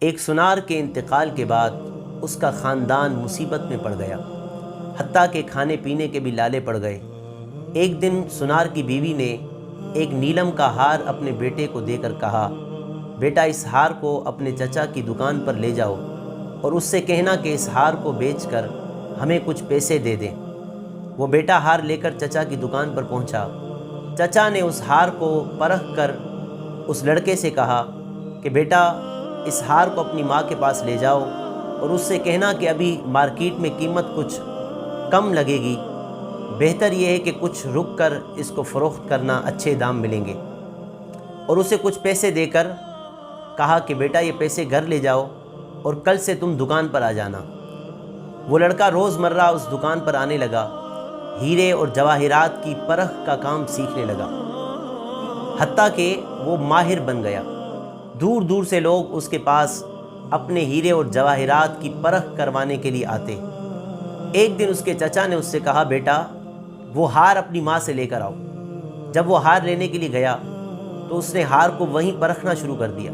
ایک سنار کے انتقال کے بعد اس کا خاندان مصیبت میں پڑ گیا، حتیٰ کہ کھانے پینے کے بھی لالے پڑ گئے۔ ایک دن سنار کی بیوی نے ایک نیلم کا ہار اپنے بیٹے کو دے کر کہا، بیٹا اس ہار کو اپنے چچا کی دکان پر لے جاؤ اور اس سے کہنا کہ اس ہار کو بیچ کر ہمیں کچھ پیسے دے دیں۔ وہ بیٹا ہار لے کر چچا کی دکان پر پہنچا۔ چچا نے اس ہار کو پرکھ کر اس لڑکے سے کہا کہ بیٹا اس ہار کو اپنی ماں کے پاس لے جاؤ اور اس سے کہنا کہ ابھی مارکیٹ میں قیمت کچھ کم لگے گی، بہتر یہ ہے کہ کچھ رک کر اس کو فروخت کرنا، اچھے دام ملیں گے۔ اور اسے کچھ پیسے دے کر کہا کہ بیٹا یہ پیسے گھر لے جاؤ اور کل سے تم دکان پر آ جانا۔ وہ لڑکا روز مرہ اس دکان پر آنے لگا، ہیرے اور جواہرات کی پرکھ کا کام سیکھنے لگا، حتیٰ کہ وہ ماہر بن گیا۔ دور دور سے لوگ اس کے پاس اپنے ہیرے اور جواہرات کی پرکھ کروانے کے لیے آتے۔ ایک دن اس کے چچا نے اس سے کہا، بیٹا وہ ہار اپنی ماں سے لے کر آؤ۔ جب وہ ہار لینے کے لیے گیا تو اس نے ہار کو وہیں پرکھنا شروع کر دیا،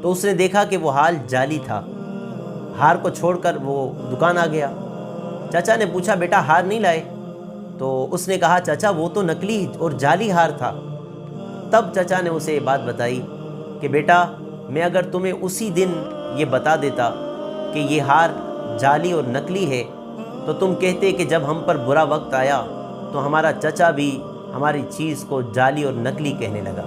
تو اس نے دیکھا کہ وہ ہار جعلی تھا۔ ہار کو چھوڑ کر وہ دکان آ گیا۔ چچا نے پوچھا، بیٹا ہار نہیں لائے؟ تو اس نے کہا، چچا وہ تو نکلی اور جعلی ہار تھا۔ تب چچا نے اسے یہ بات بتائی کہ بیٹا میں اگر تمہیں اسی دن یہ بتا دیتا کہ یہ ہار جعلی اور نکلی ہے تو تم کہتے کہ جب ہم پر برا وقت آیا تو ہمارا چچا بھی ہماری چیز کو جعلی اور نکلی کہنے لگا۔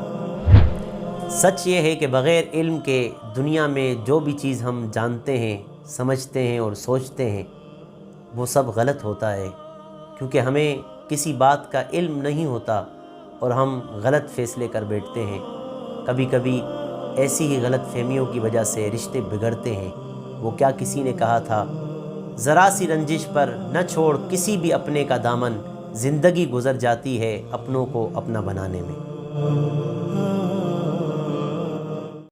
سچ یہ ہے کہ بغیر علم کے دنیا میں جو بھی چیز ہم جانتے ہیں، سمجھتے ہیں اور سوچتے ہیں وہ سب غلط ہوتا ہے، کیونکہ ہمیں کسی بات کا علم نہیں ہوتا اور ہم غلط فیصلے کر بیٹھتے ہیں۔ کبھی کبھی ایسی ہی غلط فہمیوں کی وجہ سے رشتے بگڑتے ہیں۔ وہ کیا کسی نے کہا تھا، ذرا سی رنجش پر نہ چھوڑ کسی بھی اپنے کا دامن، زندگی گزر جاتی ہے اپنوں کو اپنا بنانے میں۔